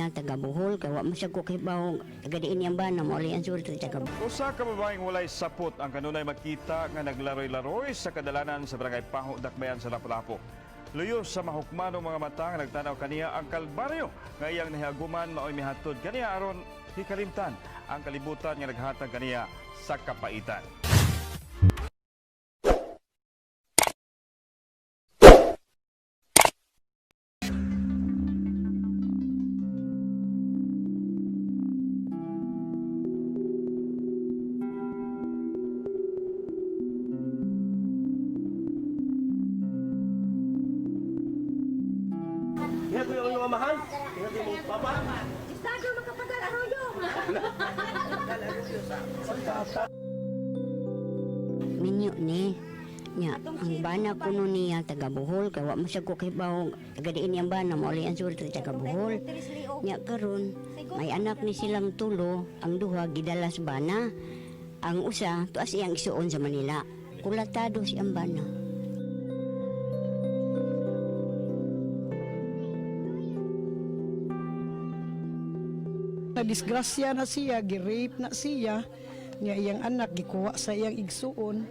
niya taga Bohol kay wa masya ko kibaw taga diin yang bana mo ali ang sulti taga Usa ka babaeng walay sapot ang kanunay makita nga naglaroy-laroy sa kadalanan sa barangay Paho, Dakbayan sa Lapu-Lapu. Luyo sa mahukmanong mga mata nga nagtanaw kaniya ang kalbaryo nga iyang nahiaguman mao'y mihatod kaniya aron hikalimtan ang kalibutan nga naghatag kaniya sa kapaitan. Ingat mo yung amahan. Ingat mo yung papa. Estado makapagal arroyo. minyo ni nya ang bana kuno niya taga Bohol kay wa masya ko kibaw taga diin yang bana mo ali ang sulti taga Bohol. Nya karon may anak ni silang tulo, ang duha gidalas bana, ang usa tuas iyang isuon sa Manila. Kulatado si ang bana. Disgrasya na siya, gi-rape na siya, niya iyang anak gikuha sa iyang igsuon,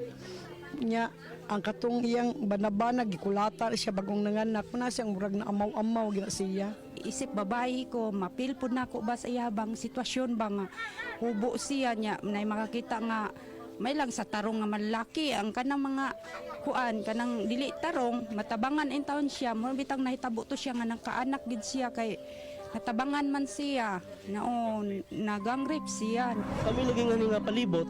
niya ang katong iyang banabana gikulata siya bagong nanganak na siyang murag na amaw-amaw gina siya. Isip babae ko, mapil po na ko ba sa iya bang sitwasyon ba nga hubo siya niya, nay makakita nga may lang sa tarong nga malaki ang kanang mga kuan kanang dili tarong matabangan in taon siya mo bitang nahitabo to siya nga nagkaanak gid siya kay natabangan man siya naon nagang rape siya. Kami lagi nga palibot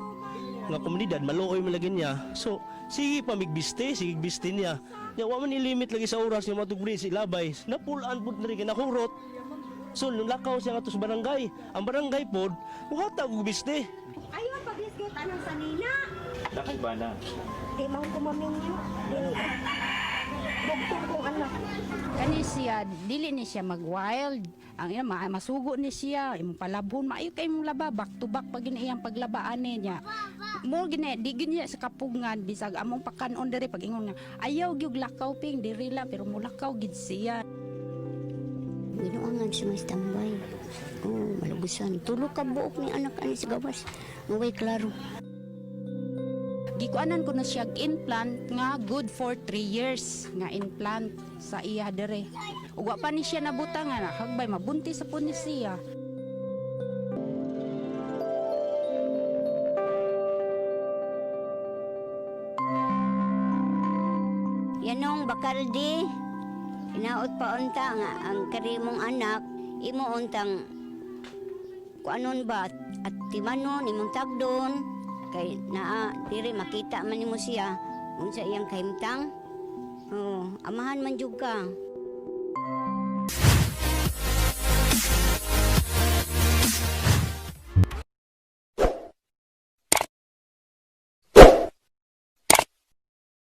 nga komunidad maluoy man lagi niya. So sige pamigbiste, sige biste niya. Nya wa man ilimit lagi sa oras nga matugri si labay. Napulaan pud na rin nahurot. So nung lakaw siya nga sa barangay. Ang barangay pod muhatag og biste. Ayaw pag-isgit anong sanina. Dakay ba na? Di man kumaminyo. Doktor kong anak. Kani siya dili ni siya mag-wild. Ang ina masugo ni siya imong palabhon maayo kay imong laba back to back pag iyang paglabaan niya. Mo gini di gini sa kapungan bisag among pakanon diri pag ingon nga ayaw gyud lakaw ping diri lang pero mulakaw gid siya. Ginuangan siya may standby. Oh, malubusan. Tulo ka buok ni anak ani sa gawas. Maway klaro. Gikuanan ko na siya implant nga good for 3 years nga implant sa iya dere. Ug wa pa ni siya nabuta nga hagbay mabunti sa pud ni siya. Yanong bakaldi. Inaot pa unta nga ang karimong anak imo untang kuanon ba at timanon imong tagdon kay naa diri makita man nimo siya unsa iyang kahimtang. Oh, amahan man jud ka.